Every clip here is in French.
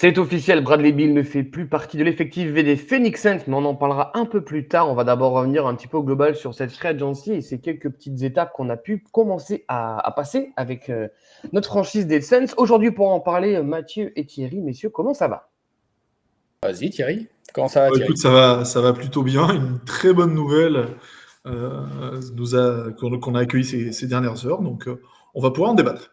C'est officiel, Bradley Beal ne fait plus partie de l'effectif V des Phoenix Suns, mais on en parlera un peu plus tard. On va d'abord revenir un petit peu au global sur cette free agency et ces quelques petites étapes qu'on a pu commencer à passer avec notre franchise des Suns. Aujourd'hui, pour en parler, Mathieu et Thierry, messieurs, comment ça va? Vas-y Thierry, comment ça va Écoute, Thierry? ça va plutôt bien. Une très bonne nouvelle qu'on a accueillie ces dernières heures. Donc, on va pouvoir en débattre.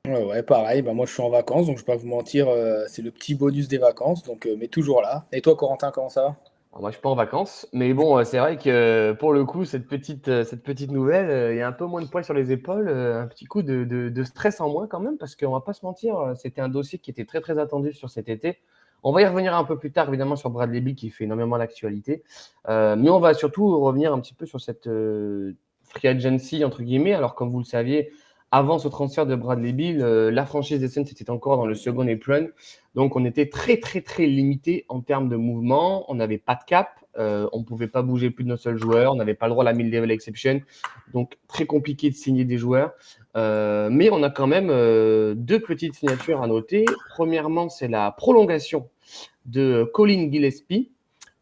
Ouais, pareil, moi je suis en vacances, donc je vais pas vous mentir, c'est le petit bonus des vacances, mais toujours là. Et toi Corentin, comment ça va? Alors, moi, je suis pas en vacances, mais bon, c'est vrai que pour le coup, cette petite nouvelle, il y a un peu moins de poids sur les épaules, un petit coup de stress en moins quand même, parce qu'on va pas se mentir, c'était un dossier qui était très très attendu sur cet été. On va y revenir un peu plus tard, évidemment, sur Bradley Beal qui fait énormément l'actualité, mais on va surtout revenir un petit peu sur cette free agency entre guillemets. Alors, comme vous le saviez, avant ce transfert de Bradley Beal, la franchise des Suns était encore dans le second apron. Donc, on était très, très, très limité en termes de mouvement. On n'avait pas de cap. On ne pouvait pas bouger plus d'un seul joueur. On n'avait pas le droit à la mid-level exception. Donc, très compliqué de signer des joueurs. Mais on a quand même deux petites signatures à noter. Premièrement, c'est la prolongation de Colin Gillespie.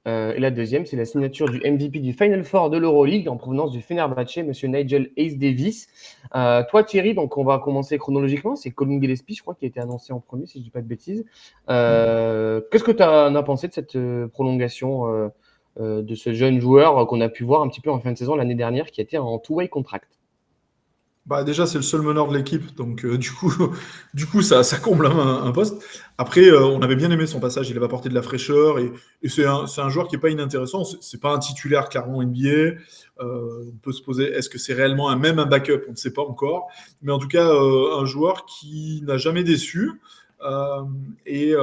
Et la deuxième, c'est la signature du MVP du Final Four de l'Euroleague en provenance du Fenerbahçe, monsieur Nigel Hayes-Davis. Toi, Thierry, donc on va commencer chronologiquement. C'est Colin Gillespie, je crois, qui a été annoncé en premier, si je ne dis pas de bêtises. Qu'est-ce que tu en as pensé de cette prolongation de ce jeune joueur qu'on a pu voir un petit peu en fin de saison l'année dernière, qui était en two-way contract? Bah, déjà, c'est le seul meneur de l'équipe. Donc, du coup ça comble un poste. Après, on avait bien aimé son passage. Il avait apporté de la fraîcheur. Et c'est un joueur qui n'est pas inintéressant. C'est pas un titulaire clairement NBA. On peut se poser, est-ce que c'est réellement même un backup? On ne sait pas encore. Mais en tout cas, un joueur qui n'a jamais déçu. Euh, et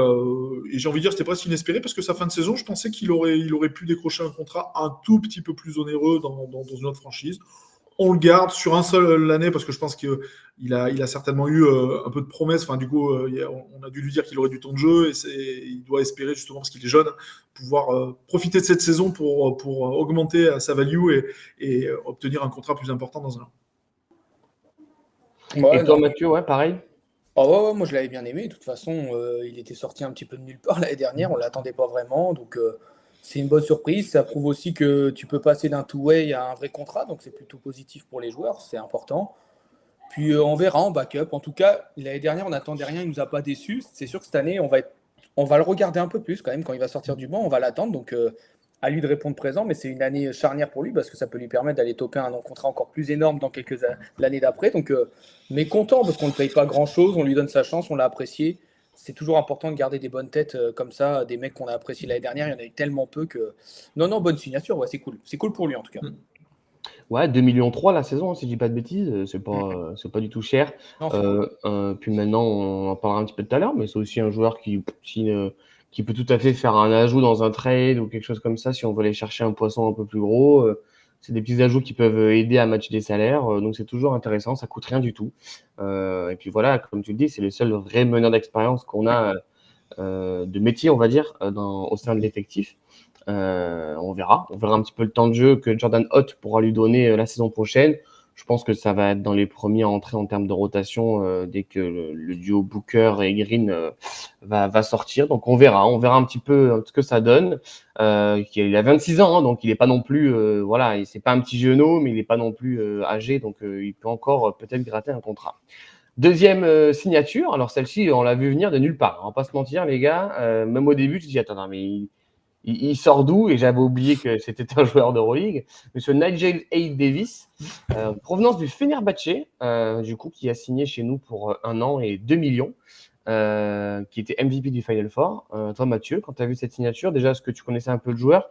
j'ai envie de dire, c'était presque inespéré parce que sa fin de saison, je pensais qu'il aurait pu décrocher un contrat un tout petit peu plus onéreux dans une autre franchise. On le garde sur un seul année parce que je pense qu'il a certainement eu un peu de promesses. Enfin, du coup, on a dû lui dire qu'il aurait du temps de jeu et il doit espérer, justement, parce qu'il est jeune, pouvoir profiter de cette saison pour augmenter sa value et obtenir un contrat plus important dans un an. Et Ouais, toi, non. Mathieu, ouais, pareil? Ouais, moi je l'avais bien aimé. De toute façon, il était sorti un petit peu de nulle part l'année dernière, on l'attendait pas vraiment, c'est une bonne surprise. Ça prouve aussi que tu peux passer d'un two-way à un vrai contrat, donc c'est plutôt positif pour les joueurs, c'est important. Puis on verra en backup. En tout cas, l'année dernière, on n'attendait rien, il nous a pas déçus. C'est sûr que cette année, on va le regarder un peu plus quand même quand il va sortir du banc, on va l'attendre. À lui de répondre présent, mais c'est une année charnière pour lui parce que ça peut lui permettre d'aller toper un contrat encore plus énorme dans l'année d'après. Mais content parce qu'on ne paye pas grand-chose, on lui donne sa chance, on l'a apprécié. C'est toujours important de garder des bonnes têtes comme ça, des mecs qu'on a appréciés l'année dernière. Il y en a eu tellement peu que. Non, non, bonne signature, ouais, c'est cool. C'est cool pour lui en tout cas. Ouais, 2,3 millions la saison, si je dis pas de bêtises, c'est pas du tout cher. Non, c'est cool. Puis maintenant, on en parlera un petit peu tout à l'heure, mais c'est aussi un joueur qui peut tout à fait faire un ajout dans un trade ou quelque chose comme ça si on veut aller chercher un poisson un peu plus gros. C'est des petits ajouts qui peuvent aider à matcher des salaires, donc c'est toujours intéressant, ça coûte rien du tout. Et puis voilà, comme tu le dis, c'est le seul vrai meneur d'expérience qu'on a de métier, on va dire, au sein de l'effectif. On verra un petit peu le temps de jeu que Jordan Hott pourra lui donner la saison prochaine. Je pense que ça va être dans les premiers à entrer en termes de rotation dès que le duo Booker et Green va sortir. Donc on verra un petit peu ce que ça donne. Il a 26 ans, hein, donc il n'est pas non plus, voilà, c'est pas un petit genou, mais il n'est pas non plus âgé, donc il peut encore peut-être gratter un contrat. Deuxième signature, alors celle-ci, on l'a vu venir de nulle part. On va pas se mentir, les gars. Même au début, je me dis attends, non, mais il sort d'où? Et j'avais oublié que c'était un joueur d'Euroleague. Monsieur Nigel Hayes-Davis, provenance du Fenerbahçe, du coup, qui a signé chez nous pour 1 an et 2 millions, qui était MVP du Final Four. Toi, Mathieu, quand tu as vu cette signature, déjà, est-ce que tu connaissais un peu le joueur?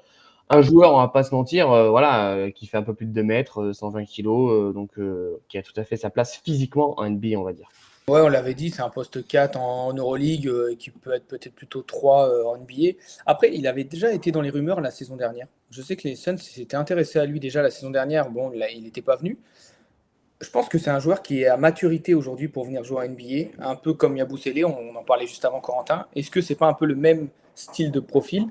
Un joueur, on va pas se mentir, voilà, qui fait un peu plus de 2 mètres, 120 kilos, donc qui a tout à fait sa place physiquement en NBA, on va dire. Ouais, on l'avait dit, c'est un poste 4 en Euroleague qui peut être peut-être plutôt 3 en NBA. Après, il avait déjà été dans les rumeurs la saison dernière. Je sais que les Suns s'étaient intéressés à lui déjà la saison dernière. Bon, il n'était pas venu. Je pense que c'est un joueur qui est à maturité aujourd'hui pour venir jouer en NBA, un peu comme Yabusele, on en parlait juste avant Corentin. Est-ce que c'est pas un peu le même style de profil?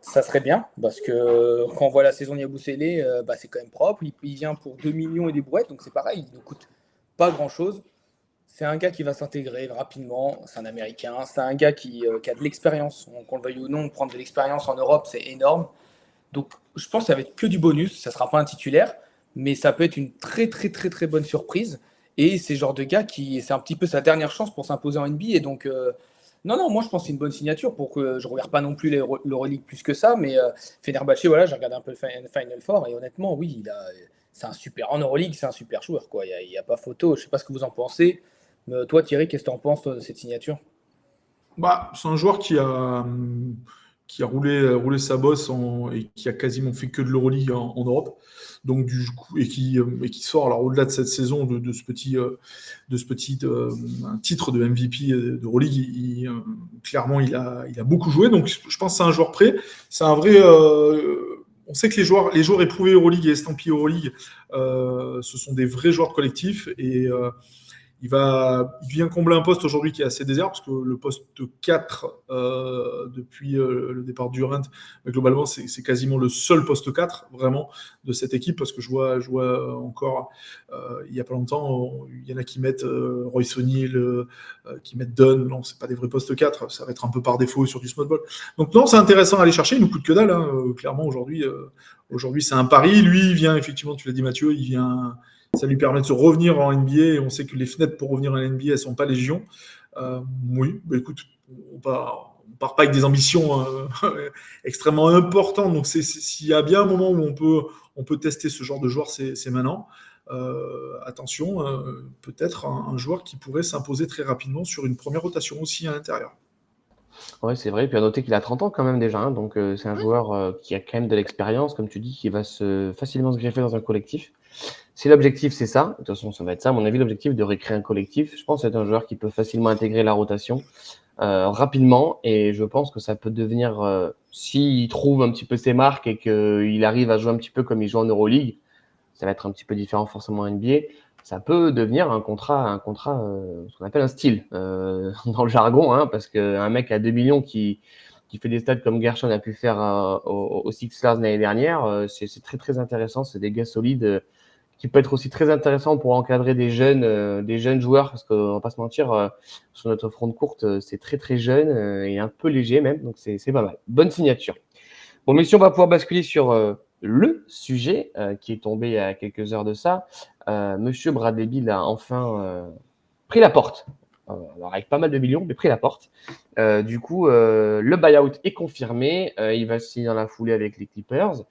Ça serait bien, parce que quand on voit la saison de Yabusele, c'est quand même propre. Il vient pour 2 millions et des brouettes, donc c'est pareil, il ne coûte pas grand-chose. C'est un gars qui va s'intégrer rapidement, c'est un Américain, c'est un gars qui a de l'expérience, qu'on le veuille ou non, prendre de l'expérience en Europe, c'est énorme. Donc je pense que ça va être que du bonus, ça ne sera pas un titulaire, mais ça peut être une très très très très bonne surprise. Et c'est le genre de gars qui, c'est un petit peu sa dernière chance pour s'imposer en NBA. Et donc, non, non, moi je pense que c'est une bonne signature pour que je ne regarde pas non plus l'Euroleague plus que ça, mais Fenerbahçe, voilà, j'ai regardé un peu le Final Four et honnêtement, oui, c'est un super, en Euroleague, c'est un super joueur, quoi. Il y a pas photo. Je ne sais pas ce que vous en pensez. Mais toi, Thierry, qu'est-ce que tu en penses toi, de cette signature? Bah, c'est un joueur qui a roulé sa bosse et qui a quasiment fait que de l'Euroleague en Europe. Donc, du coup, et qui sort, alors au-delà de cette saison, de ce petit un titre de MVP d'Euroleague, clairement, il a beaucoup joué. Donc, je pense que c'est un joueur prêt. C'est un vrai. On sait que les joueurs éprouvés Euroleague et estampillés Euroleague, ce sont des vrais joueurs de collectif. Et il vient combler un poste aujourd'hui qui est assez désert, parce que le poste 4, depuis le départ de Durant, globalement, c'est quasiment le seul poste 4, vraiment, de cette équipe, parce que je vois encore, il n'y a pas longtemps, il y en a qui mettent Royce O'Neal, qui mettent Dunn. Non, c'est pas des vrais postes 4, ça va être un peu par défaut sur du small ball. Donc non, c'est intéressant à aller chercher, il nous coûte que dalle, hein, clairement, aujourd'hui, c'est un pari. Lui, il vient, effectivement, tu l'as dit Mathieu, ça lui permet de se revenir en NBA, et on sait que les fenêtres pour revenir en NBA, elles ne sont pas légion. Oui, bah écoute, on part pas avec des ambitions extrêmement importantes. Donc, s'il y a bien un moment où on peut tester ce genre de joueur, c'est maintenant. Attention, peut-être un joueur qui pourrait s'imposer très rapidement sur une première rotation aussi à l'intérieur. Ouais, c'est vrai. Puis à noter qu'il a 30 ans quand même déjà, hein, donc c'est un joueur qui a quand même de l'expérience, comme tu dis, qui va facilement se greffer dans un collectif. Si l'objectif c'est ça, de toute façon ça va être ça, à mon avis, l'objectif de recréer un collectif, je pense que c'est un joueur qui peut facilement intégrer la rotation rapidement, et je pense que ça peut devenir, s'il trouve un petit peu ses marques et qu'il arrive à jouer un petit peu comme il joue en Euroleague, ça va être un petit peu différent forcément en NBA, ça peut devenir un contrat ce qu'on appelle un steal dans le jargon, hein, parce qu'un mec à 2 millions qui fait des stats comme Gershon a pu faire aux Sixers l'année dernière, c'est très très intéressant, c'est des gars solides qui peut être aussi très intéressant pour encadrer des jeunes joueurs, parce qu'on va pas se mentir, sur notre front de courte, c'est très très jeune et un peu léger même, donc c'est pas mal. Bonne signature. Bon, messieurs, on va pouvoir basculer sur le sujet qui est tombé il y a quelques heures de ça. Monsieur Bradley Beal a enfin pris la porte. Alors avec pas mal de millions, mais pris la porte. Du coup, le buyout est confirmé. Il va signer dans la foulée avec les Clippers.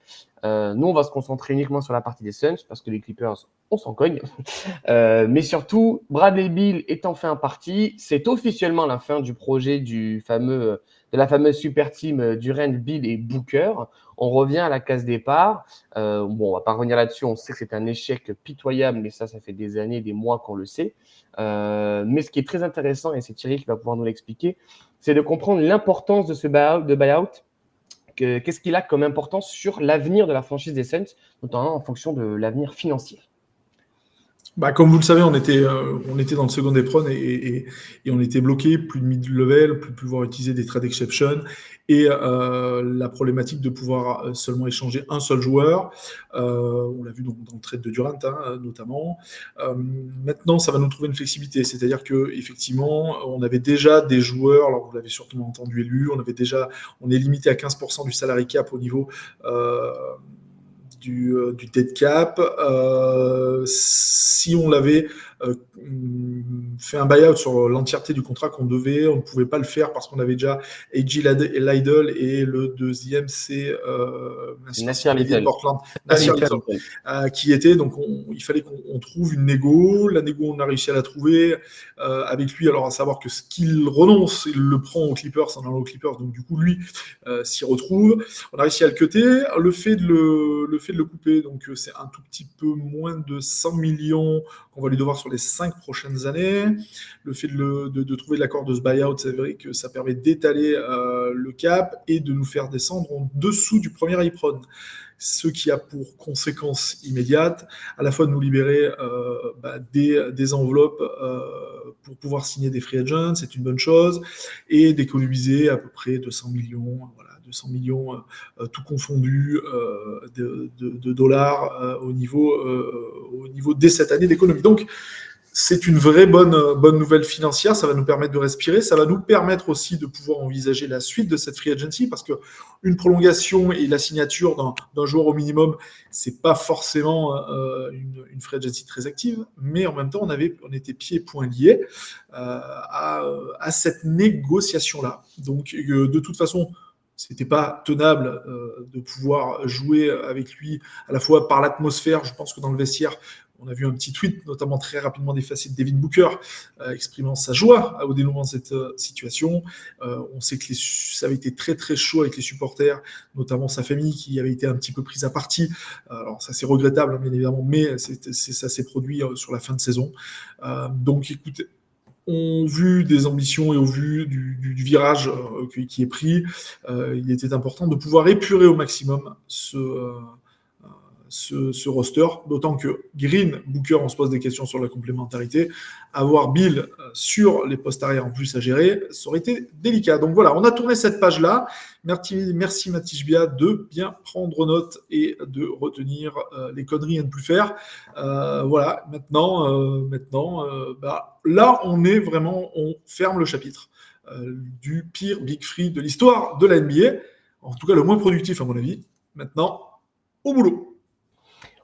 Nous, on va se concentrer uniquement sur la partie des Suns parce que les Clippers, on s'en cogne. Mais surtout, Bradley Beal est enfin parti. C'est officiellement la fin du projet de la fameuse super team Durant, Beal et Booker. On revient à la case départ. Bon, on va pas revenir là-dessus. On sait que c'est un échec pitoyable, mais ça fait des années, des mois qu'on le sait. Mais ce qui est très intéressant, et c'est Thierry qui va pouvoir nous l'expliquer, c'est de comprendre l'importance de ce buyout. Qu'est-ce qu'il a comme importance sur l'avenir de la franchise des Suns, notamment en fonction de l'avenir financier. Bah, comme vous le savez, on était dans le second épreuve et on était bloqué, plus de mid-level, plus pouvoir utiliser des trade exceptions, et la problématique de pouvoir seulement échanger un seul joueur. On l'a vu dans le trade de Durant, hein, notamment. Maintenant, ça va nous trouver une flexibilité, c'est-à-dire que effectivement, on avait déjà des joueurs, alors vous l'avez sûrement entendu et lu, on est limité à 15% du salary cap au niveau du dead cap. Si on l'avait fait un buyout sur l'entièreté du contrat qu'on devait, on ne pouvait pas le faire parce qu'on avait déjà A.J. Liddell, et le deuxième, c'est Nasir Little. Portland, qui était. Donc il fallait qu'on trouve une négo. La négo, on a réussi à la trouver avec lui. Alors à savoir que ce qu'il renonce, il le prend aux Clippers en allant aux Clippers. Donc du coup, lui s'y retrouve. On a réussi à le cutter. Le fait de le couper, donc c'est un tout petit peu moins de 100 millions qu'on va lui devoir sur les 5 prochaines années. Le fait de trouver l'accord de ce buyout, c'est vrai que ça permet d'étaler le cap et de nous faire descendre en dessous du premier iPron. Ce qui a pour conséquence immédiate à la fois de nous libérer des enveloppes pour pouvoir signer des free agents, c'est une bonne chose, et d'économiser à peu près 200 millions, voilà, 200 millions tout confondu de dollars au niveau dès cette année d'économie. Donc, c'est une vraie bonne nouvelle financière. Ça va nous permettre de respirer. Ça va nous permettre aussi de pouvoir envisager la suite de cette free agency parce qu'une prolongation et la signature d'un joueur au minimum, c'est pas forcément une free agency très active, mais en même temps, on était pieds et poings liés à cette négociation-là. Donc, de toute façon, c'était pas tenable de pouvoir jouer avec lui à la fois par l'atmosphère. Je pense que dans le vestiaire, on a vu un petit tweet, notamment très rapidement défacé de Devin Booker, exprimant sa joie au dénouement de cette situation. On sait que ça avait été très très chaud avec les supporters, notamment sa famille qui avait été un petit peu prise à partie. Alors ça c'est regrettable bien évidemment, mais ça s'est produit sur la fin de saison. Donc écoutez, au vu des ambitions et au vu du virage qui est pris, il était important de pouvoir épurer au maximum ce roster, d'autant que Green, Booker, on se pose des questions sur la complémentarité. Avoir Bill sur les postes arrière en plus à gérer, ça aurait été délicat. Donc voilà, on a tourné cette page-là. Merci Matisse Bia de bien prendre note et de retenir les conneries à ne plus faire. Voilà, maintenant là, on ferme le chapitre du pire Big Free de l'histoire de la NBA. En tout cas, le moins productif à mon avis. Maintenant, au boulot.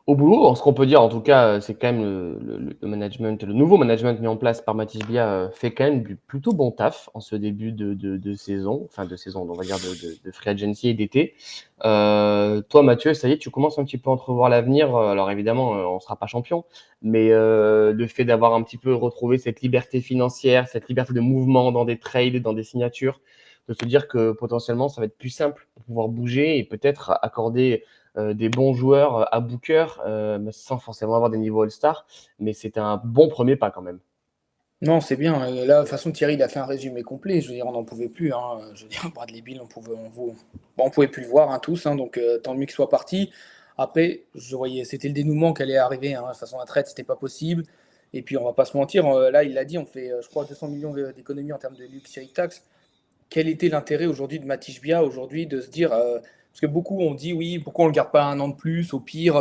Au boulot, ce qu'on peut dire en tout cas, c'est quand même le management, le nouveau management mis en place par Matisse Bia fait quand même du plutôt bon taf en ce début de saison, on va dire de free agency et d'été. Toi Mathieu, ça y est, tu commences un petit peu à entrevoir l'avenir. Alors évidemment, on ne sera pas champion, mais le fait d'avoir un petit peu retrouvé cette liberté financière, cette liberté de mouvement dans des trades, dans des signatures, de se dire que potentiellement ça va être plus simple pour pouvoir bouger et peut-être accorder des bons joueurs à Booker, sans forcément avoir des niveaux All-Star, mais c'est un bon premier pas quand même. Non, c'est bien. Et là, de toute façon, Thierry, il a fait un résumé complet. Je veux dire, on n'en pouvait plus. Hein. Je veux dire, Bradley Beal, on pouvait plus le voir hein, tous. Hein, donc, tant mieux qu'il soit parti. Après, je voyais, c'était le dénouement qui allait arriver. Hein. De toute façon, la traite, c'était pas possible. Et puis, on va pas se mentir. Là, il l'a dit, on fait, je crois, 200 millions d'économies en termes de luxury tax. Quel était l'intérêt aujourd'hui de Matisse Bia aujourd'hui de se dire parce que beaucoup ont dit oui, pourquoi on ne le garde pas un an de plus, au pire.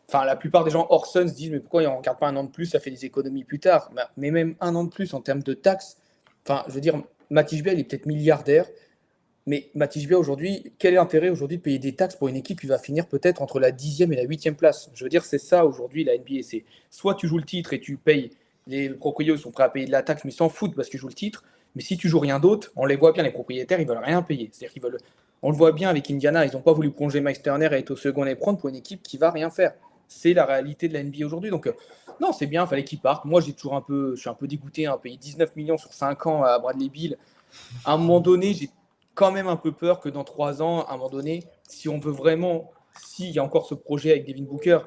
Enfin, la plupart des gens hors Sun se disent mais pourquoi on ne garde pas un an de plus, ça fait des économies plus tard. Mais même un an de plus en termes de taxes, enfin, je veux dire, Matisse Bia, il est peut-être milliardaire, mais Matisse Bia aujourd'hui, quel est l'intérêt aujourd'hui de payer des taxes pour une équipe qui va finir peut-être entre la 10e et la 8e place? Je veux dire, c'est ça aujourd'hui la NBA. C'est soit tu joues le titre et tu payes, les propriétaires sont prêts à payer de la taxe, mais ils s'en foutent parce qu'ils jouent le titre. Mais si tu joues rien d'autre, on les voit bien, les propriétaires, ils veulent rien payer. C'est-à-dire qu'ils veulent. On le voit bien avec Indiana, ils n'ont pas voulu prolonger Mike Turner et être au second et prendre pour une équipe qui va rien faire. C'est la réalité de la NBA aujourd'hui. Donc, non, c'est bien, il fallait qu'il parte. Moi, je suis un peu dégoûté, hein, payer 19 millions sur 5 ans à Bradley Beal. À un moment donné, j'ai quand même un peu peur que dans 3 ans, à un moment donné, si on veut vraiment, s'il y a encore ce projet avec Devin Booker,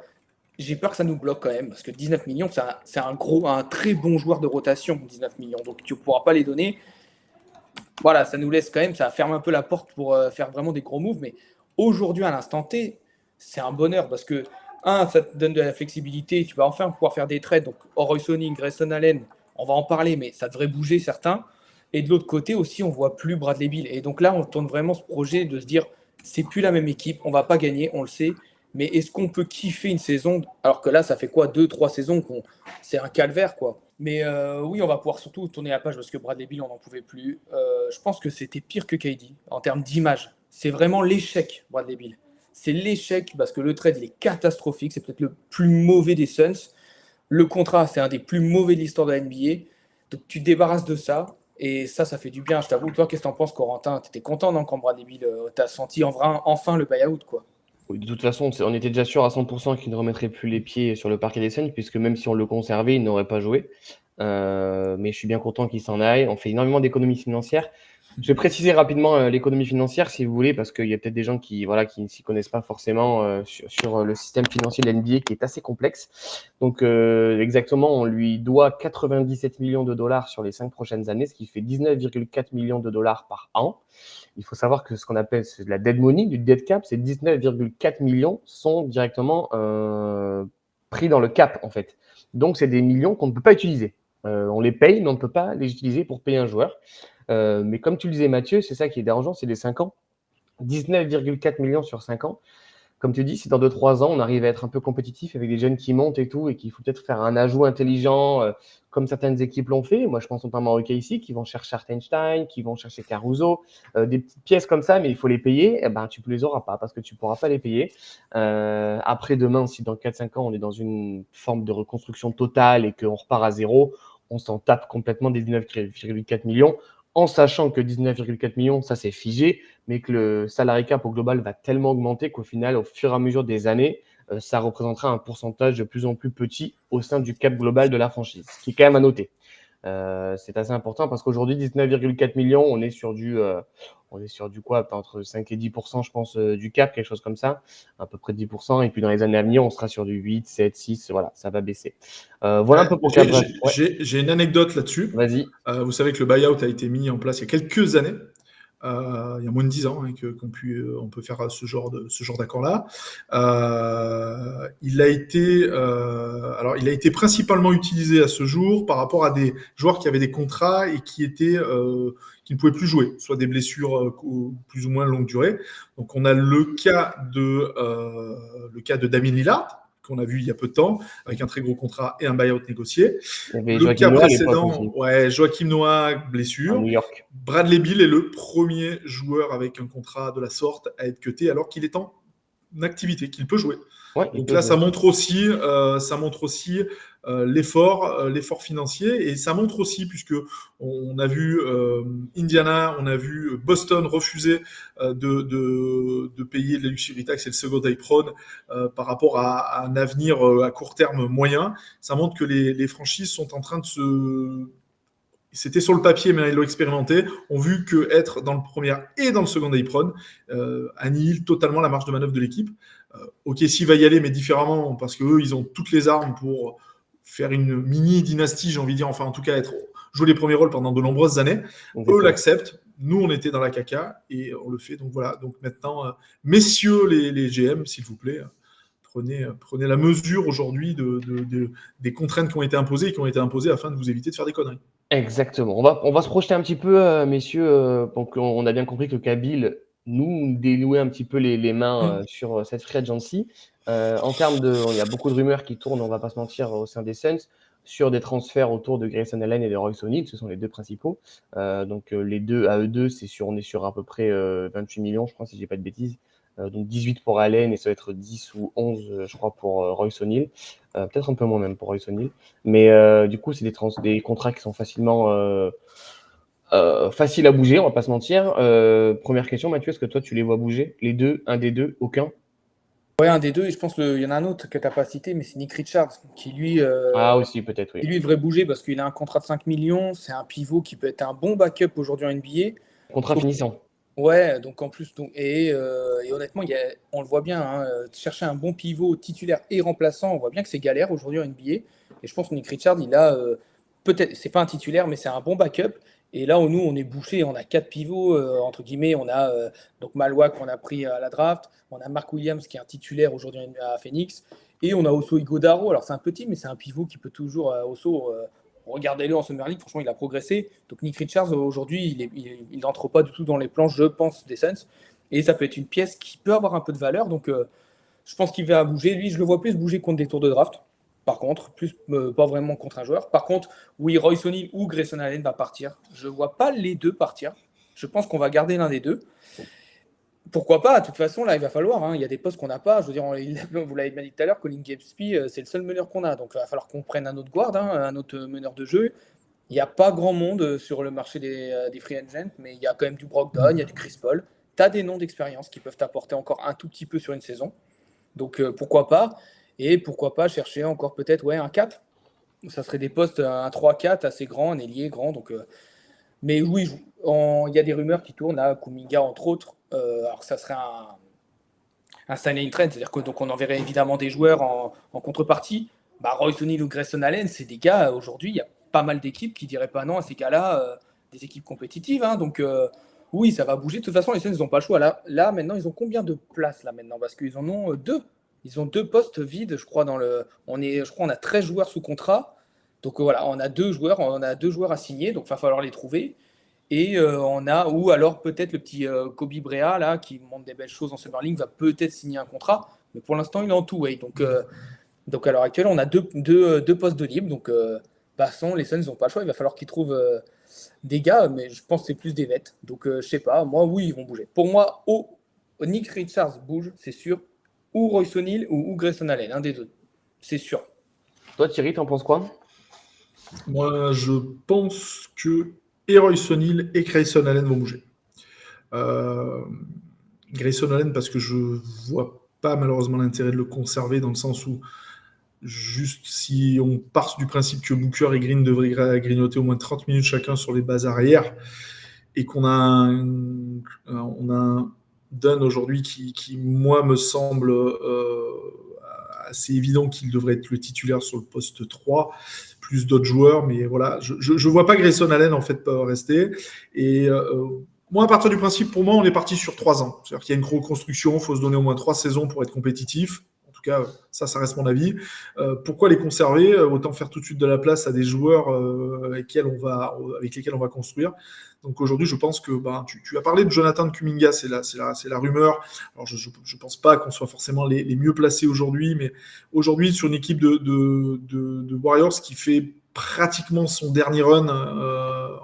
j'ai peur que ça nous bloque quand même, parce que 19 millions, c'est un très bon joueur de rotation, 19 millions, donc tu ne pourras pas les donner. Voilà, ça nous laisse quand même, ça ferme un peu la porte pour faire vraiment des gros moves, mais aujourd'hui, à l'instant T, c'est un bonheur, parce que, ça te donne de la flexibilité, tu vas enfin pouvoir faire des trades, donc Royce-O'Neal, Grayson Allen, on va en parler, mais ça devrait bouger certains. Et de l'autre côté aussi, on voit plus Bradley Beal. Et donc là, on tourne vraiment ce projet de se dire, c'est plus la même équipe, on va pas gagner, on le sait. Mais est-ce qu'on peut kiffer une saison alors que là, ça fait quoi 2-3 saisons c'est un calvaire, quoi. Mais oui, on va pouvoir surtout tourner la page parce que Bradley Beal, on n'en pouvait plus. Je pense que c'était pire que KD en termes d'image. C'est vraiment l'échec, Bradley Beal. C'est l'échec parce que le trade, il est catastrophique. C'est peut-être le plus mauvais des Suns. Le contrat, c'est un des plus mauvais de l'histoire de la NBA. Donc tu te débarrasses de ça. Et ça fait du bien, je t'avoue. Toi, qu'est-ce que t'en penses, Corentin? T'étais content, non, quand Bradley Beal, t'as senti enfin le buy-out, quoi? Oui, de toute façon, on était déjà sûr à 100% qu'il ne remettrait plus les pieds sur le parquet des Suns, puisque même si on le conservait, il n'aurait pas joué. Mais je suis bien content qu'il s'en aille. On fait énormément d'économies financières. Je vais préciser rapidement l'économie financière, si vous voulez, parce qu'il y a peut-être des gens qui ne s'y connaissent pas forcément sur le système financier de l'NBA qui est assez complexe. Donc, exactement, on lui doit 97 millions de dollars sur les 5 prochaines années, ce qui fait 19,4 millions de dollars par an. Il faut savoir que ce qu'on appelle la dead money, du dead cap, c'est 19,4 millions sont directement pris dans le cap, en fait. Donc, c'est des millions qu'on ne peut pas utiliser. On les paye, mais on ne peut pas les utiliser pour payer un joueur. Mais comme tu le disais, Mathieu, c'est ça qui est dérangeant, c'est les 5 ans. 19,4 millions sur 5 ans. comme tu dis, si dans 2-3 ans, on arrive à être un peu compétitif avec des jeunes qui montent et tout, et qu'il faut peut-être faire un ajout intelligent, comme certaines équipes l'ont fait. Moi, je pense notamment au ici, qui vont chercher Hartenstein, qui vont chercher Caruso, des petites pièces comme ça, mais il faut les payer. Eh ben, tu ne les auras pas parce que tu ne pourras pas les payer. Après, demain, si dans 4-5 ans, on est dans une forme de reconstruction totale et qu'on repart à zéro, on s'en tape complètement des 19,4 millions, en sachant que 19,4 millions, ça c'est figé, mais que le salary cap au global va tellement augmenter qu'au final, au fur et à mesure des années, ça représentera un pourcentage de plus en plus petit au sein du cap global de la franchise, ce qui est quand même à noter. C'est assez important parce qu'aujourd'hui, 19,4 millions, on est sur du quoi, entre 5 et 10%, je pense, du cap, quelque chose comme ça, à peu près 10%. Et puis dans les années à venir, on sera sur du 8, 7, 6, voilà, ça va baisser. Voilà un peu pour Cap. J'ai une anecdote là-dessus. Vas-y. Vous savez que le buyout a été mis en place il y a quelques années. Il y a moins de 10 ans qu'on peut faire ce genre d'accord-là. Il a été principalement utilisé à ce jour par rapport à des joueurs qui avaient des contrats et qui ne pouvaient plus jouer, soit des blessures plus ou moins longue durée. Donc on a le cas de Damien Lillard, qu'on a vu il y a peu de temps, avec un très gros contrat et un buyout négocié. Le cas précédent, Joachim Noah, blessure. À New York. Bradley Beal est le premier joueur avec un contrat de la sorte à être cuté alors qu'il est en activité, qu'il peut jouer. Ouais, donc là, ça montre aussi l'effort financier, et ça montre aussi, puisque on a vu Indiana, on a vu Boston refuser de payer la luxury tax et le second day prone par rapport à un avenir à court terme moyen. Ça montre que les franchises sont en train de se... C'était sur le papier, mais ils l'ont expérimenté. On vu qu'être dans le premier et dans le second day prone annihile totalement la marge de manœuvre de l'équipe. OKC va y aller, mais différemment, parce qu'eux, ils ont toutes les armes pour faire une mini-dynastie, j'ai envie de dire, enfin en tout cas jouer les premiers rôles pendant de nombreuses années. Eux l'acceptent. Nous, on était dans la caca et on le fait. Donc voilà. Donc maintenant, messieurs les GM, s'il vous plaît, prenez la mesure aujourd'hui des contraintes qui ont été imposées afin de vous éviter de faire des conneries. Exactement. On va se projeter un petit peu, messieurs. Donc on a bien compris que Kabil nous dénouait un petit peu les mains sur cette free agency. En termes il y a beaucoup de rumeurs qui tournent, on va pas se mentir, au sein des Suns, sur des transferts autour de Grayson Allen et de Royce O'Neal. Ce sont les deux principaux. Donc les deux, à eux deux, on est sur à peu près 28 millions, je crois, si j'ai pas de bêtises. Donc 18 pour Allen et ça va être 10 ou 11, je crois, pour Royce O'Neal. Peut-être un peu moins même pour Royce O'Neal. Mais du coup, c'est des contrats qui sont facilement faciles à bouger, on va pas se mentir. Première question, Mathieu, est-ce que toi, tu les vois bouger? Les deux, un des deux, aucun? Ouais, un des deux, et je pense qu'il y en a un autre que tu n'as pas cité, mais c'est Nick Richards, qui lui, aussi, peut-être, oui. lui devrait bouger parce qu'il a un contrat de 5 millions. C'est un pivot qui peut être un bon backup aujourd'hui en NBA. Contrat finissant. Ouais, donc en plus, et honnêtement, on le voit bien, hein, chercher un bon pivot titulaire et remplaçant, on voit bien que c'est galère aujourd'hui en NBA. Et je pense que Nick Richards, il a peut-être, c'est pas un titulaire, mais c'est un bon backup. Et là où nous, on est bouché, on a 4 pivots, entre guillemets. On a donc Malwa qu'on a pris à la draft. On a Mark Williams qui est un titulaire aujourd'hui à Phoenix. Et on a Oso Ighodaro. Alors c'est un petit, mais c'est un pivot qui peut toujours, Oso, regardez-le en Summer League, franchement, il a progressé. Donc Nick Richards, aujourd'hui, il n'entre pas du tout dans les plans, je pense, des Suns. Et ça peut être une pièce qui peut avoir un peu de valeur. Donc je pense qu'il va bouger. Lui, je le vois plus bouger contre des tours de draft. Par contre, plus pas vraiment contre un joueur. Par contre, oui, Royce O'Neal ou Grayson Allen va partir. Je ne vois pas les deux partir. Je pense qu'on va garder l'un des deux. Pourquoi pas? De toute façon, là, il va falloir. Hein, il y a des postes qu'on n'a pas. Je veux dire, vous l'avez bien dit tout à l'heure, Colin Gillespie, c'est le seul meneur qu'on a. Donc, il va falloir qu'on prenne un autre guard, un autre meneur de jeu. Il n'y a pas grand monde sur le marché des free agents, mais il y a quand même du Brogdon, il y a du Chris Paul. Tu as des noms d'expérience qui peuvent t'apporter encore un tout petit peu sur une saison. Donc, pourquoi pas? Et pourquoi pas chercher encore peut-être un 4. Ça serait des postes, un 3-4 assez grand, un ailier grand. Donc, mais oui, il y a des rumeurs qui tournent, là, Kuminga entre autres. Alors ça serait un signing trend, c'est-à-dire que donc on enverrait évidemment des joueurs en contrepartie. Royce O'Neal ou Grayson Allen, c'est des gars, aujourd'hui, il y a pas mal d'équipes qui diraient pas non à ces gars-là, des équipes compétitives. Hein, donc oui, ça va bouger. De toute façon, les Suns, ils n'ont pas le choix. Là, maintenant, ils ont combien de places là maintenant? Parce qu'ils en ont 2. Ils ont 2 postes vides, je crois, je crois on a 13 joueurs sous contrat. Donc voilà, on a 2 joueurs à signer, donc il va falloir les trouver. Et on a, ou alors peut-être le petit Kobe Brea, là, qui montre des belles choses en Summer League, va peut-être signer un contrat. Mais pour l'instant, il est en two-way. Donc à l'heure actuelle, on a deux postes de libre. Donc passons, les Suns n'ont pas le choix. Il va falloir qu'ils trouvent des gars, mais je pense que c'est plus des vets. Donc je sais pas. Moi, oui, ils vont bouger. Pour moi, Nick Richards bouge, c'est sûr. Ou Royce O'Neal ou Grayson Allen, un des deux. C'est sûr. Toi, Thierry, t'en penses quoi? Moi, je pense que et Royce O'Neal et Grayson Allen vont bouger. Euh, Grayson Allen, parce que je vois pas malheureusement l'intérêt de le conserver dans le sens où juste si on part du principe que Booker et Green devraient grignoter au moins 30 minutes chacun sur les bases arrière et qu'on a un Dunn aujourd'hui qui, moi, me semble assez évident qu'il devrait être le titulaire sur le poste 3, plus d'autres joueurs, mais voilà, je vois pas Grayson Allen en fait pas rester. Et moi, à partir du principe, pour moi, on est parti sur 3 ans. C'est-à-dire qu'il y a une reconstruction, il faut se donner au moins 3 saisons pour être compétitif. En tout cas, ça reste mon avis. Pourquoi les conserver? Autant faire tout de suite de la place à des joueurs avec lesquels on va construire. Donc aujourd'hui, je pense que tu as parlé de Jonathan Kuminga, c'est la rumeur. Alors je ne pense pas qu'on soit forcément les mieux placés aujourd'hui, mais aujourd'hui, sur une équipe de Warriors qui fait pratiquement son dernier run,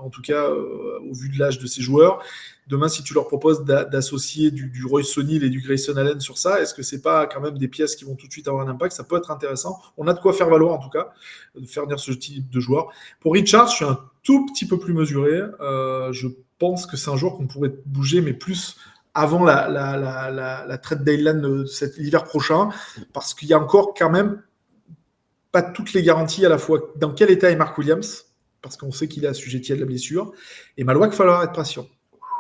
en tout cas au vu de l'âge de ses joueurs. Demain, si tu leur proposes d'associer du Royce O'Neal et du Grayson Allen sur ça, est-ce que c'est pas quand même des pièces qui vont tout de suite avoir un impact? Ça peut être intéressant. On a de quoi faire valoir, en tout cas, de faire venir ce type de joueur. Pour Richard, je suis un tout petit peu plus mesuré. Je pense que c'est un joueur qu'on pourrait bouger, mais plus avant la trade deadline de l'hiver prochain, parce qu'il y a encore quand même pas toutes les garanties à la fois dans quel état est Mark Williams, parce qu'on sait qu'il est assujetti à de la blessure, et malheureusement qu'il va falloir être patient.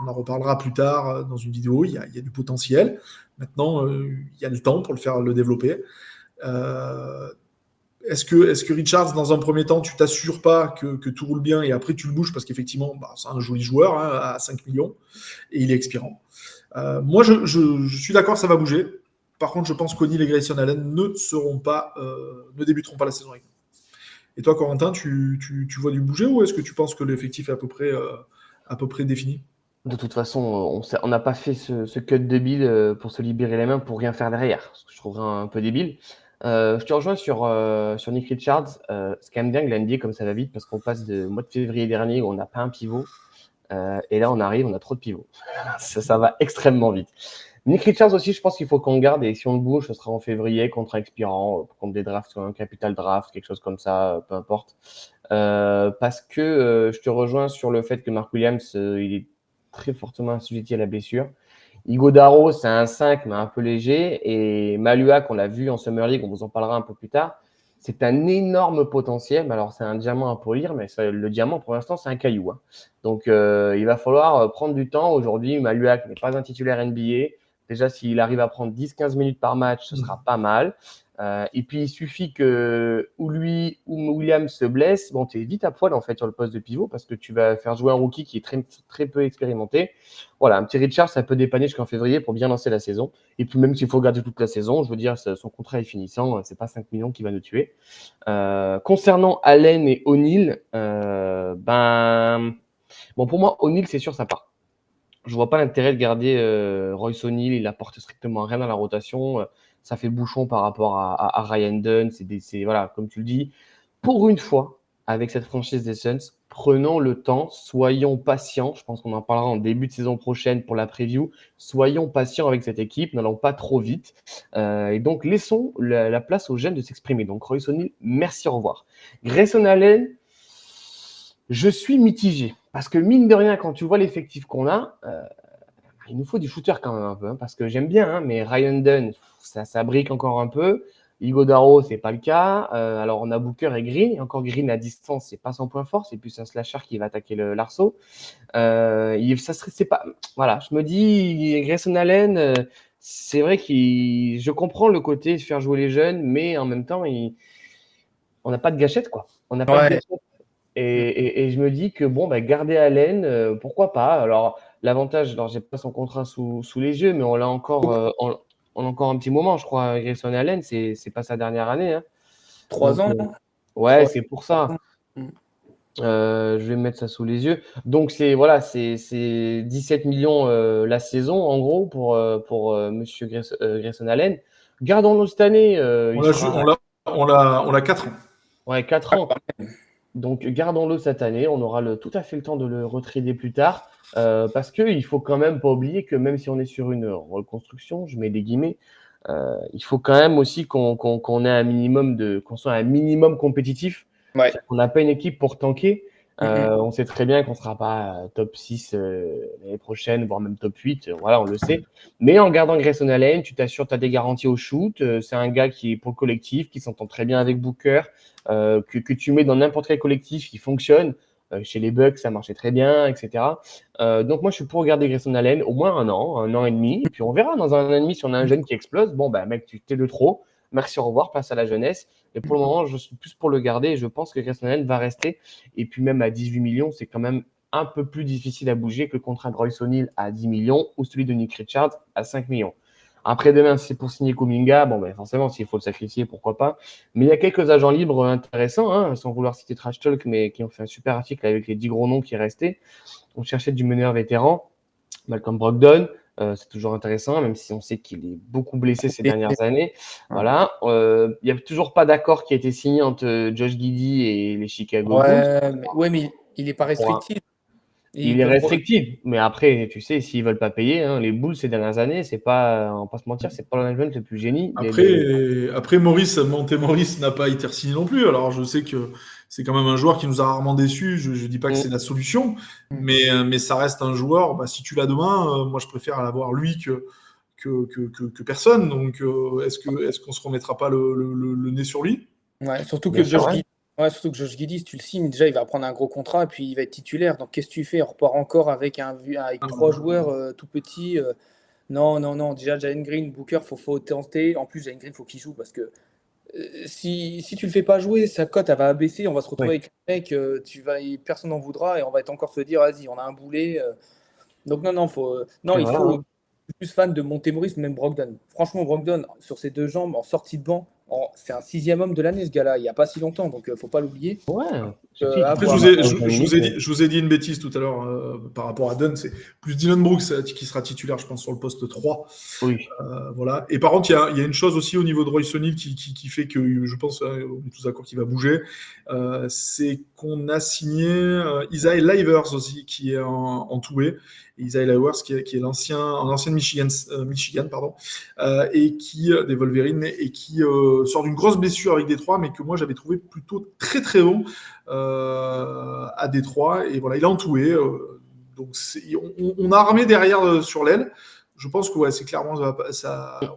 On en reparlera plus tard dans une vidéo, il y a du potentiel. Maintenant, il y a le temps pour le développer. Est-ce que Richards, dans un premier temps, tu t'assures pas que tout roule bien et après tu le bouges parce qu'effectivement, c'est un joli joueur à 5 millions et il est expirant. Moi, je suis d'accord, ça va bouger. Par contre, je pense qu'O'Neal et Grayson Allen ne débuteront pas la saison avec nous. Et toi, Corentin, tu vois du bouger ou est-ce que tu penses que l'effectif est à peu près défini? De toute façon, on n'a pas fait ce cut débile pour se libérer les mains pour rien faire derrière, ce que je trouverais un peu débile. Je te rejoins sur Nick Richards. C'est quand même bien que la NBA, comme ça va vite, parce qu'on passe de mois de février dernier où on n'a pas un pivot, et là on a trop de pivots. Ça va extrêmement vite. Nick Richards aussi, je pense qu'il faut qu'on garde, et si on le bouge, ce sera en février, contre expirant, contre des drafts, un capital draft, quelque chose comme ça, peu importe. Parce que je te rejoins sur le fait que Mark Williams, il est très fortement assujetti à la blessure. Iguodaro, c'est un 5, mais un peu léger. Et Maluak, on l'a vu en Summer League, on vous en parlera un peu plus tard. C'est un énorme potentiel. Alors, c'est un diamant à polir, mais le diamant, pour l'instant, c'est un caillou. Donc, il va falloir prendre du temps. Aujourd'hui, Maluak n'est pas un titulaire NBA. Déjà, s'il arrive à prendre 10-15 minutes par match, ce sera pas mal. Et puis, il suffit que ou lui ou Williams se blesse. Bon, tu es vite à poil en fait sur le poste de pivot parce que tu vas faire jouer un rookie qui est très, très peu expérimenté. Voilà, un petit Richard, ça peut dépanner jusqu'en février pour bien lancer la saison. Et puis, même s'il faut garder toute la saison, je veux dire, son contrat est finissant. C'est pas 5 millions qui va nous tuer. Concernant Allen et O'Neal, bon, pour moi, O'Neal, c'est sûr, ça part. Je vois pas l'intérêt de garder Royce O'Neal. Il apporte strictement rien à la rotation. Ça fait bouchon par rapport à Ryan Dunn. Voilà, comme tu le dis, pour une fois, avec cette franchise des Suns, prenons le temps, soyons patients. Je pense qu'on en parlera en début de saison prochaine pour la preview. Soyons patients avec cette équipe, n'allons pas trop vite. Et donc, laissons la place aux jeunes de s'exprimer. Donc, Royce O'Neal, merci, au revoir. Grayson Allen, je suis mitigé. Parce que mine de rien, quand tu vois l'effectif qu'on a, il nous faut du shooter quand même un peu. Parce que j'aime bien, mais Ryan Dunn, ça brique encore un peu. Iguodaro, c'est pas le cas. Alors, on a Booker et Green. Et encore Green à distance, c'est pas son point fort. C'est plus un slasher qui va attaquer l'arceau. C'est pas... Voilà, je me dis, Grayson Allen, c'est vrai je comprends le côté de faire jouer les jeunes, mais en même temps, on n'a pas de gâchette, quoi. On n'a pas de gâchette. Et je me dis que garder Allen, pourquoi pas. Alors, l'avantage, alors j'ai pas son contrat sous les yeux, mais on l'a encore, on a encore un petit moment, je crois. Grayson Allen, c'est pas sa dernière année. 3 ans. Ouais, c'est pour ça. Je vais mettre ça sous les yeux. Donc c'est 17 millions la saison en gros pour Monsieur Grayson Allen. Gardons-le cette année, On il l'a, sera on l'a 4 ans. 4 ans. Donc gardons-le cette année, on aura tout à fait le temps de le retrader plus tard. Parce qu'il faut quand même pas oublier que même si on est sur une reconstruction, je mets des guillemets, il faut quand même aussi qu'on ait un minimum qu'on soit un minimum compétitif. Ouais. On n'a pas une équipe pour tanker. Mhm. On sait très bien qu'on ne sera pas top 6 l'année prochaine, voire même top 8. Voilà, on le sait. Mais en gardant Grayson Allen, tu t'assures que tu as des garanties au shoot. C'est un gars qui est pour le collectif, qui s'entend très bien avec Booker, que tu mets dans n'importe quel collectif, qui fonctionne. Chez les Bucks, ça marchait très bien, etc. Donc moi, je suis pour garder Grayson Allen au moins un an et demi. Et puis on verra dans un an et demi si on a un jeune qui explose. Bon, bah mec, tu t'es de trop. Merci, au revoir, place à la jeunesse. Et pour le moment, je suis plus pour le garder et je pense que Grayson Allen va rester. Et puis même à 18 millions, c'est quand même un peu plus difficile à bouger que le contrat de Royce O'Neal à 10 millions ou celui de Nick Richards à 5 millions. Après, demain, si c'est pour signer Kuminga, bon, ben, forcément, s'il faut le sacrifier, pourquoi pas. Mais il y a quelques agents libres intéressants, hein, sans vouloir citer Trash Talk, mais qui ont fait un super article avec les 10 gros noms qui restaient. On cherchait du meneur vétéran, Malcolm Brogdon. C'est toujours intéressant, même si on sait qu'il est beaucoup blessé ces dernières années. Voilà. Il n'y a toujours pas d'accord qui a été signé entre Josh Giddey et les Chicago Bulls. Mais il n'est pas restrictif. Il est restrictif, mais après, tu sais, s'ils veulent pas payer, hein, les Bulls ces dernières années, c'est pas, on va pas se mentir, c'est pas le management le plus génie. Après Monte-Morris n'a pas été signé non plus. Alors je sais que c'est quand même un joueur qui nous a rarement déçus. Je dis pas que c'est la solution, mais ça reste un joueur. Bah, si tu l'as demain, moi je préfère l'avoir lui que personne. Donc est-ce qu'on se remettra pas le nez sur lui? Ouais, surtout que Josh Giddey, si tu le signes, déjà il va prendre un gros contrat et puis il va être titulaire. Donc qu'est-ce que tu fais? On repart encore avec trois joueurs tout petits. Non. Déjà Jalen Green, Booker, faut tenter. En plus, Jalen Green, faut qu'il joue parce que si tu le fais pas jouer, sa cote elle va baisser. On va se retrouver avec un mec, personne n'en voudra et on va être encore se dire, vas-y, on a un boulet. Donc non, il faut. Je suis plus fan de Monte-Morris, même Brogdon. Franchement, Brogdon, sur ses deux jambes, en sortie de banc, c'est un 6e homme de l'année, ce gars-là. Il n'y a pas si longtemps, donc faut pas l'oublier. Ouais. Après, je vous ai dit une bêtise tout à l'heure par rapport à Dunn. C'est plus Dylan Brooks qui sera titulaire, je pense, sur le poste 3. Oui. Voilà. Et par contre, il y a une chose aussi au niveau de Royce O'Neal qui fait que je pense, on est tous d'accord qu'il va bouger. C'est qu'on a signé Isaiah Livers aussi, qui est en two-way. Isaiah Livers, qui est l'ancien Michigan, et qui des Wolverines et qui sort d'une grosse blessure avec Détroit, mais que moi j'avais trouvé plutôt très très bon à Détroit. Et voilà, il est entoué. Donc on a armé derrière sur l'aile. Je pense que c'est clairement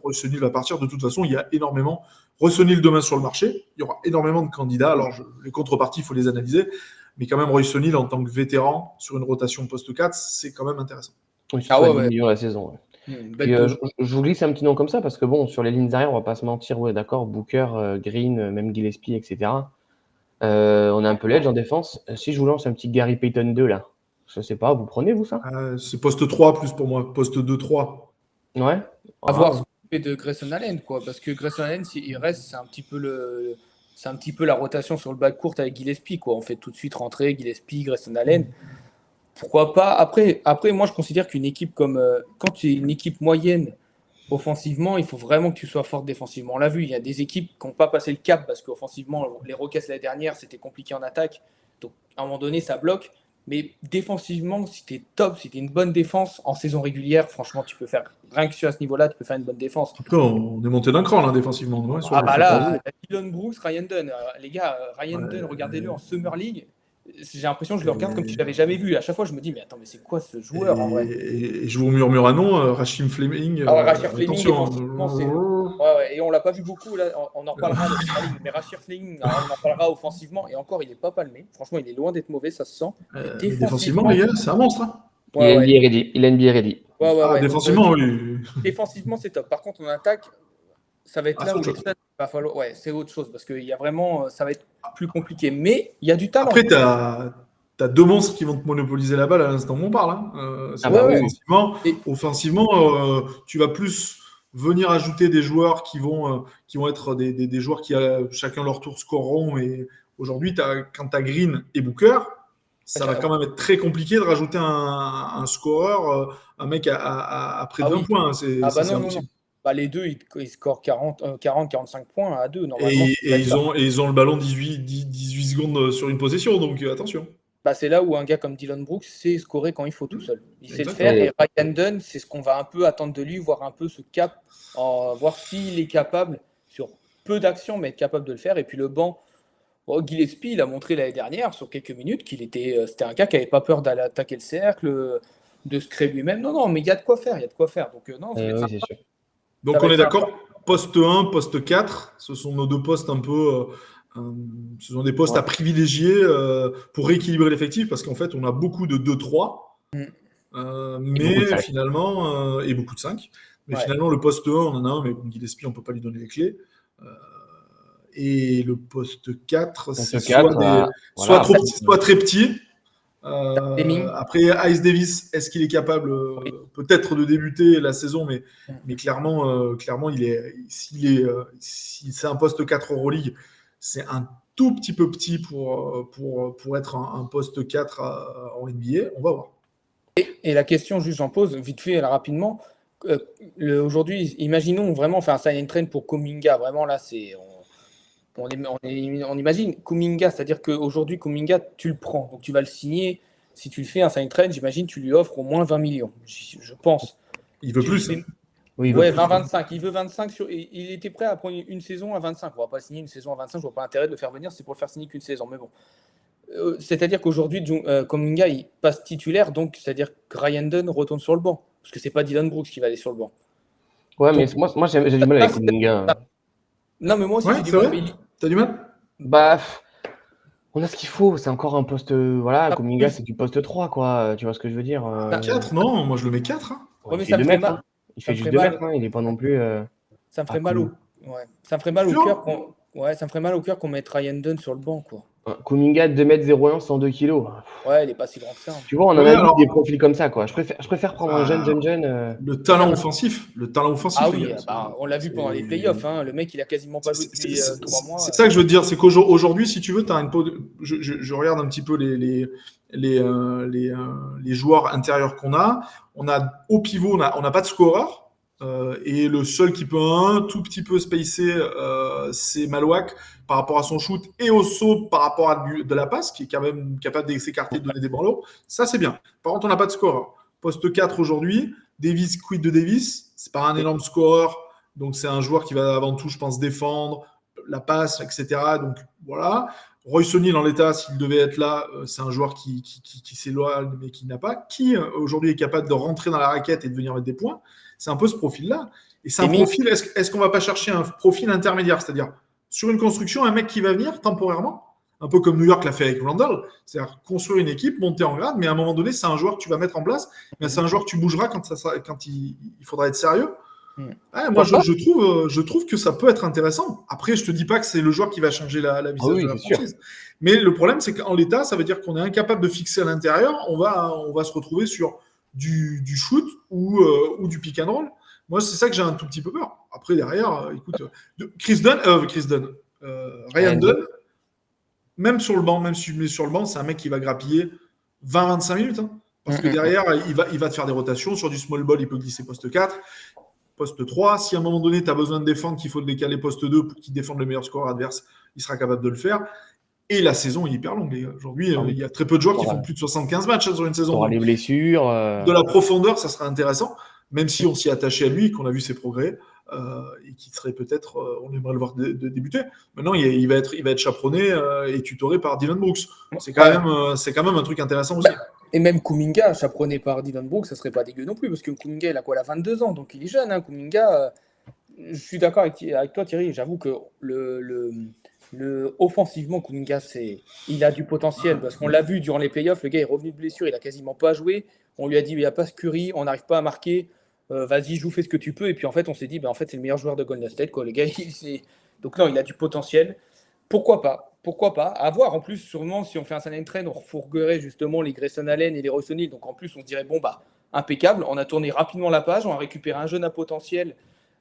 Royce O'Neal va partir. De toute façon, il y a énormément Royce O'Neal demain sur le marché. Il y aura énormément de candidats. Alors les contreparties, il faut les analyser. Mais quand même, Royce O'Neal, en tant que vétéran, sur une rotation post 4, c'est quand même intéressant. Oui, c'est 10 millions la saison. Puis, je vous glisse un petit nom comme ça, parce que bon, sur les lignes arrière, on va pas se mentir, ouais, d'accord, Booker, Green, même Gillespie, etc. On a un peu l'edge en défense. Si je vous lance un petit Gary Payton 2, là, je sais pas, vous prenez, vous, ça? C'est poste 3 plus pour moi, poste 2-3. Ouais. À voir ce qu'on fait de Grayson Allen, quoi, parce que Grayson Allen, s'il reste, c'est un petit peu la rotation sur le backcourt avec Gillespie, quoi. On fait tout de suite rentrer Gillespie, Grayson Allen. Pourquoi pas? Après, moi, je considère qu'une équipe quand tu es une équipe moyenne offensivement, il faut vraiment que tu sois forte défensivement. On l'a vu, il y a des équipes qui n'ont pas passé le cap parce qu'offensivement, les Rockets l'année dernière, c'était compliqué en attaque. Donc, à un moment donné, ça bloque. Mais défensivement, si tu es top, si tu es une bonne défense en saison régulière, franchement, tu peux faire, rien que sur ce niveau-là, tu peux faire une bonne défense. Après, on est monté d'un cran là, défensivement. Dylan Brooks, Ryan Dunn. Les gars, Ryan Dunn, regardez-le en Summer League. J'ai l'impression que je le regarde comme si je l'avais jamais vu. À chaque fois, je me dis, mais attends, mais c'est quoi ce joueur en vrai? Et je vous murmure un nom, Rachim Fleming. Rachir Fleming, défensivement, c'est. Ouais, et on l'a pas vu beaucoup, là. On en reparlera de Summer League. Mais Rachir Fleming, on en parlera offensivement. Et encore, il n'est pas palmé. Franchement, il est loin d'être mauvais, ça se sent. Défensivement, les gars, c'est un monstre. Hein. Il est NBA ready. Défensivement, oui. Défensivement, c'est top. Par contre, on attaque. Ça va être là où les Suns, va falloir. Ouais, c'est autre chose parce qu'il y a vraiment, ça va être plus compliqué. Mais il y a du talent. Après, t'as deux monstres qui vont te monopoliser la balle à l'instant où on parle. Hein. Offensivement, tu vas plus venir ajouter des joueurs qui vont être des joueurs qui, chacun leur tour, scoreront et Aujourd'hui, quand tu as Green et Booker, ça va quand même être très compliqué de rajouter un scoreur, un mec à près de 20 points. C'est non. impossible. Bah, les deux, ils scorent 40-45 points à deux. Normalement, Et ils ont le ballon 18 secondes sur une possession, donc attention. Bah, c'est là où un gars comme Dylan Brooks sait scorer quand il faut tout seul. Il sait le Exactement. faire. Et Ryan Dunn, c'est ce qu'on va un peu attendre de lui, voir un peu ce cap, voir s'il est capable, sur peu d'actions, mais être capable de le faire. Et puis le banc, Gillespie, il a montré l'année dernière, sur quelques minutes, c'était un gars qui n'avait pas peur d'aller attaquer le cercle, de se créer lui-même. Non, mais il y a de quoi faire. Donc, non, ça va être Oui, sympa. c'est sûr. Donc Ça va on est être d'accord, poste 1, poste 4, ce sont nos deux postes un peu. Ce sont des postes à privilégier pour rééquilibrer l'effectif parce qu'en fait, on a beaucoup de 2-3, mais finalement, et beaucoup de 5. Mais finalement, le poste 1, on en a un, mais bon, Gillespie, on ne peut pas lui donner les clés. Et le poste 4, c'est soit trop petit, soit très petit. Après, Ice Davis, est-ce qu'il est capable peut-être de débuter la saison, mais clairement, si c'est un poste 4 Euroleague, c'est un tout petit peu petit pour être un poste 4 en NBA. On va voir. Et la question, juste j'en pose vite fait, rapidement. Aujourd'hui, imaginons vraiment faire un sign and trade pour Kuminga. Vraiment, là, on imagine Kuminga, c'est-à-dire qu'aujourd'hui, Kuminga, tu le prends. Donc, tu vas le signer. Si tu le fais un sign and trade, j'imagine tu lui offres au moins 20 millions. Je pense. Il veut plus. Oui, 20-25. Il veut 25. Il était prêt à prendre une saison à 25. On ne va pas signer une saison à 25. Je ne vois pas l'intérêt de le faire venir. C'est pour le faire signer qu'une saison. Mais bon. C'est-à-dire qu'aujourd'hui, Kuminga, il passe titulaire. Donc, c'est-à-dire que Ryan Dunn retourne sur le banc. Parce que ce n'est pas Dylan Brooks qui va aller sur le banc. Ouais, donc, mais moi j'ai du mal avec Kuminga. Non, mais moi aussi, j'ai du mal. T'as du mal? Bah, on a ce qu'il faut. C'est encore un poste. Voilà, Kuminga, c'est du poste 3, quoi. Tu vois ce que je veux dire 4, non, moi je le mets 4. Hein. Il fait 2 mètres. Hein. Il fait juste 2 mètres. Hein. Il n'est pas non plus. Ça me ferait mal au cœur. Ça me ferait mal au cœur qu'on mette Ryan Dunn sur le banc, quoi. Kuminga, 2m01, 102 kg. Ouais, il n'est pas si grand que ça. Tu vois, on en a vu des profils comme ça, quoi. Je préfère prendre un jeune. Le talent offensif. Ah oui, on l'a vu pendant les playoffs. Hein. Le mec, il a quasiment pas joué depuis 3 mois. C'est ça que je veux te dire, c'est qu'aujourd'hui, si tu veux, tu as une je regarde un petit peu les joueurs intérieurs qu'on a. On a au pivot, on n'a pas de scoreur. Et le seul qui peut un tout petit peu spacer, c'est Malouak par rapport à son shoot et au saut par rapport à de la passe, qui est quand même capable de s'écarter, de donner des ballons. Ça, c'est bien. Par contre, on n'a pas de scoreur. Poste 4 aujourd'hui, Davis, quid de Davis. C'est pas un énorme scoreur, donc c'est un joueur qui va avant tout, je pense, défendre la passe, etc. Donc voilà. Royce O'Neal, en l'état, s'il devait être là, c'est un joueur qui s'éloigne, mais qui n'a pas. Qui aujourd'hui est capable de rentrer dans la raquette et de venir mettre des points. C'est un peu ce profil-là. Et c'est un profil, est-ce qu'on ne va pas chercher un profil intermédiaire? C'est-à-dire, sur une construction, un mec qui va venir temporairement, un peu comme New York l'a fait avec Randall, c'est-à-dire construire une équipe, monter en grade, mais à un moment donné, c'est un joueur que tu vas mettre en place, mais c'est un joueur que tu bougeras quand il faudra être sérieux. Ouais, moi, je trouve que ça peut être intéressant. Après, je ne te dis pas que c'est le joueur qui va changer la visage de la franchise. Mais le problème, c'est qu'en l'état, ça veut dire qu'on est incapable de fixer à l'intérieur. On va se retrouver sur du shoot ou du pick and roll. Moi, c'est ça que j'ai un tout petit peu peur. Après, derrière, écoute, Ryan Dunn, même sur le banc, même si je mets sur le banc, c'est un mec qui va grappiller 20-25 minutes. Hein, parce que derrière, il va te faire des rotations. Sur du small ball, il peut glisser poste 4, poste 3. Si à un moment donné, tu as besoin de défendre, qu'il faut le décaler poste 2 pour qu'il défende le meilleur score adverse, il sera capable de le faire. Et la saison est hyper longue. Aujourd'hui, il y a très peu de joueurs qui font plus de 75 matchs sur une saison. Pour les blessures. De la profondeur, ça serait intéressant, même si on s'y attachait à lui, qu'on a vu ses progrès, et qui serait peut-être, on aimerait le voir débuter. Maintenant, il va être chaperonné et tutoré par Dylan Brooks. C'est quand même un truc intéressant aussi. Et même Kuminga, chaperonné par Dylan Brooks, ça serait pas dégueu non plus, parce que Kuminga, il a quoi, il a 22 ans, donc il est jeune. Hein, Kuminga, je suis d'accord avec toi, Thierry. J'avoue que offensivement, Kuminga, il a du potentiel, parce qu'on l'a vu durant les playoffs, le gars est revenu de blessure, il a quasiment pas joué. On lui a dit, il n'y a pas Curry, on n'arrive pas à marquer, vas-y, joue, fais ce que tu peux. Et puis en fait, on s'est dit, en fait, c'est le meilleur joueur de Golden State, quoi. Le gars, donc non, il a du potentiel. Pourquoi pas? À voir. En plus, sûrement, si on fait un sign and trade, on refourguerait justement les Grayson Allen et les Royce O'Neal. Donc en plus, on se dirait, impeccable. On a tourné rapidement la page, on a récupéré un jeune à potentiel,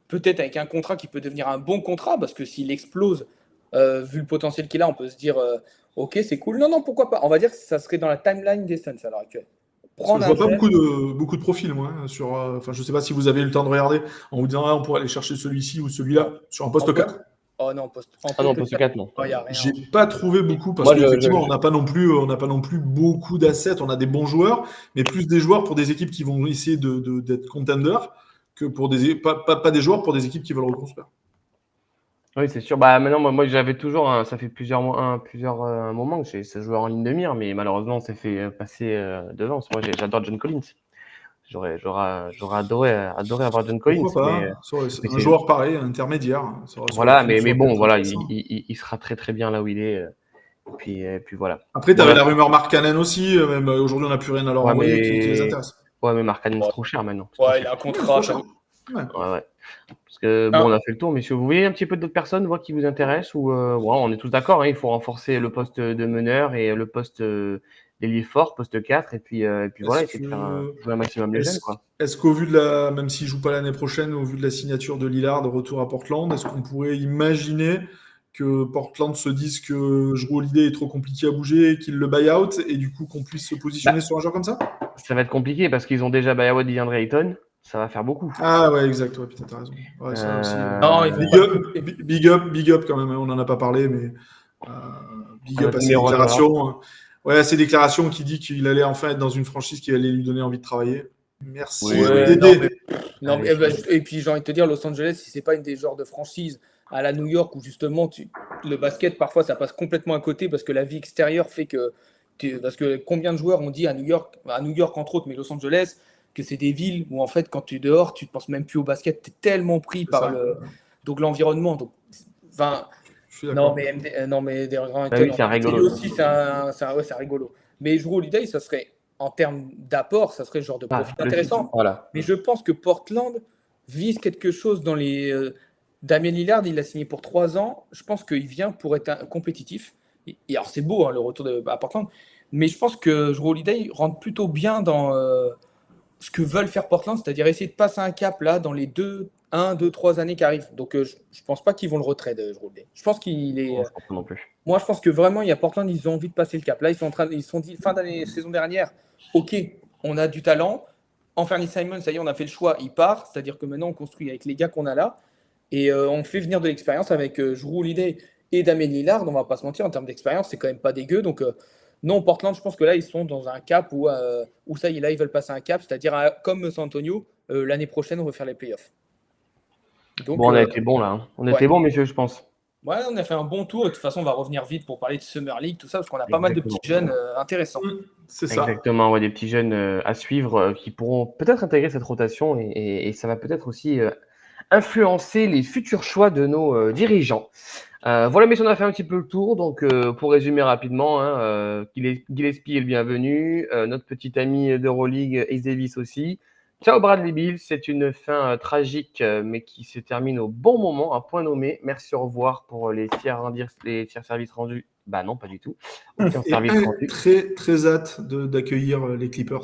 peut-être avec un contrat qui peut devenir un bon contrat, parce que s'il explose, vu le potentiel qu'il a, on peut se dire ok, c'est cool. Non, pourquoi pas. On va dire que ça serait dans la timeline des Suns à l'heure actuelle. Parce que Prendre je un vois pas jeune. beaucoup de profils, moi, sur. Enfin, je sais pas si vous avez eu le temps de regarder en vous disant, on pourrait aller chercher celui-ci ou celui-là sur un poste 4. Oh non, en Ah non, poste poste 4, 4, non. il n'y a rien. J'ai pas trouvé beaucoup parce Moi, qu'effectivement, on n'a pas non plus beaucoup d'assets. On a des bons joueurs, mais plus des joueurs pour des équipes qui vont essayer d'être contenders que pour pas des joueurs pour des équipes qui veulent reconstruire. Oui, c'est sûr. Bah, maintenant, moi j'avais toujours, ça fait plusieurs moments que j'ai ce joueur en ligne de mire, mais malheureusement, on s'est fait passer devant. Moi, j'adore John Collins. J'aurais adoré avoir John Collins, Pourquoi mais pas? mais Un c'est joueur pareil, intermédiaire, ça aurait voilà, pu bon, être voilà, intéressant. il sera très très bien là où il est. Puis voilà. Après, tu Bon, avais là, la rumeur Mark Cannon aussi. Même aujourd'hui, on n'a plus rien à leur ouais, envoyer qui les intéresse. mais Markkanen, c'est trop cher maintenant. C'est trop Ouais, il cher. a un Ouais, c'est contrat. trop cher. Ouais. Ouais. Parce que bon, on a fait le tour, messieurs. Vous voyez un petit peu d'autres personnes qui vous intéressent ou on est tous d'accord, hein, il faut renforcer le poste de meneur et le poste d'ailier fort, poste 4, et puis voilà, essayer de faire jouer un maximum les jeunes, quoi. Est-ce qu'au vu même s'il joue pas l'année prochaine, au vu de la signature de Lillard de retour à Portland, est-ce qu'on pourrait imaginer que Portland se dise que Jrue Holiday est trop compliqué à bouger et qu'il le buy out et du coup qu'on puisse se positionner sur un joueur comme ça? Ça va être compliqué parce qu'ils ont déjà buyout DeAndre Ayton, ça va faire beaucoup. Ah ouais, exact, ouais, putain, t'as raison. Ouais, ça aussi, Non, ils vont big pas up, le couper. big up quand même, hein, on n'en a pas parlé, mais big up Notre à ses numéro 1 de draft. déclarations. Ouais, à ses déclarations qui dit qu'il allait enfin être dans une franchise qui allait lui donner envie de travailler. Merci, Oui, Ouais, Dédé. non, Allez, et puis j'ai envie de te dire, Los Angeles, si c'est pas une des genres de franchises à la New York où justement le basket parfois ça passe complètement à côté parce que la vie extérieure fait que parce que combien de joueurs ont dit à New York entre autres, mais Los Angeles, que c'est des villes où en fait quand tu es dehors, tu ne penses même plus au basket, tu es tellement pris C'est par ça. donc l'environnement. Donc, enfin, Je suis d'accord. non, mais des Ah oui, c'est un rigolo. aussi, c'est un rigolo. Mais Jrue Holiday, ça serait, en termes d'apport, ça serait le genre de profil Le fit, intéressant. voilà. Mais je pense que Portland vise quelque chose dans les. Damien Lillard, il l'a signé pour 3 ans. Je pense qu'il vient pour être compétitif. Et alors, c'est beau, hein, le retour à Portland. Mais je pense que Jrue Holiday rentre plutôt bien dans ce que veulent faire Portland, c'est-à-dire essayer de passer un cap là dans les 1, 2, 3 années qui arrivent. Donc, je ne pense pas qu'ils vont le retrait de Jrue Holiday. Je pense qu'il est. Non, je pense pas non plus. Moi, je pense que vraiment, il y a Portland, ils ont envie de passer le cap. Là, ils se sont dit, fin d'année, saison dernière, ok, on a du talent. Anthony Simons, ça y est, on a fait le choix, il part. C'est-à-dire que maintenant, on construit avec les gars qu'on a là. Et on fait venir de l'expérience avec Jrue Holiday et Damien Lillard. On va pas se mentir, en termes d'expérience, c'est quand même pas dégueu. Donc, non, Portland, je pense que là, ils sont dans un cap où ça y est, là, ils veulent passer un cap. C'est-à-dire, comme San Antonio, l'année prochaine, on veut faire les playoffs. Donc, Bon, on a été bon là. Hein. On a été bon, messieurs, je pense. Ouais, on a fait un bon tour. De toute façon, on va revenir vite pour parler de Summer League, tout ça, parce qu'on a pas mal de petits jeunes intéressants. C'est ça. Exactement, ouais, des petits jeunes à suivre qui pourront peut-être intégrer cette rotation et ça va peut-être aussi influencer les futurs choix de nos dirigeants. Voilà, messieurs, on a fait un petit peu le tour. Donc, pour résumer rapidement, hein, Gillespie est le bienvenu, notre petit ami d'Euroleague, Ace Davis aussi. Ciao Bradley Beal, c'est une fin tragique, mais qui se termine au bon moment, un point nommé. Merci, au revoir pour les fiers services rendus. Bah non, pas du tout. Aucun service rendu. Très, très hâte d'accueillir les Clippers.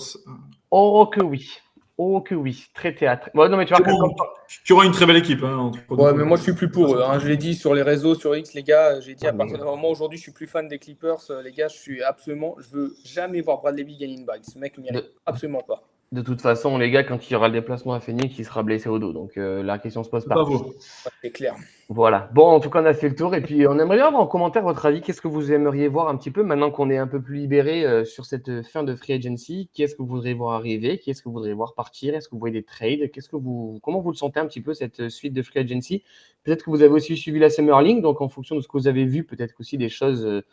Oh que oui, très théâtre. Bon, non mais tu vois, tu auras une très belle équipe. Hein, ouais, mais moi je suis plus pour eux. Hein. Je l'ai dit sur les réseaux, sur X, les gars. J'ai dit à partir d'un moment aujourd'hui, je suis plus fan des Clippers. Les gars, je veux jamais voir Bradley Beal gagner une bague. Ce mec ne mérite absolument pas. De toute façon, les gars, quand il y aura le déplacement à Phoenix, il sera blessé au dos. Donc la question se pose pas. Bravo. Ouais, c'est clair. Voilà. Bon, en tout cas, on a fait le tour. Et puis, on aimerait bien avoir en commentaire votre avis. Qu'est-ce que vous aimeriez voir un petit peu maintenant qu'on est un peu plus libéré sur cette fin de free agency? Qui est-ce que vous voudriez voir arriver? Qui est-ce que vous voudriez voir partir? Est-ce que vous voyez des trades? Comment vous le sentez un petit peu, cette suite de free agency? Peut-être que vous avez aussi suivi la Summer League. Donc, en fonction de ce que vous avez vu, peut-être qu'aussi des choses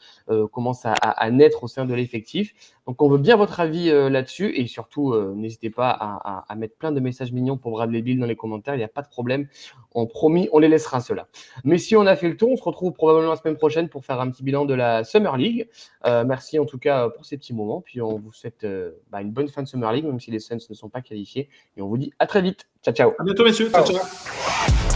commencent à naître au sein de l'effectif. Donc, on veut bien votre avis là-dessus. Et surtout, n'hésitez pas à mettre plein de messages mignons pour Bradley Beal dans les commentaires. Il n'y a pas de problème. On promis, on les laissera ceux-là. Mais si on a fait le tour, on se retrouve probablement la semaine prochaine pour faire un petit bilan de la Summer League. Merci en tout cas pour ces petits moments. Puis on vous souhaite une bonne fin de Summer League, même si les Suns ne sont pas qualifiés. Et on vous dit à très vite. Ciao, ciao. À bientôt, messieurs. Ciao, ciao.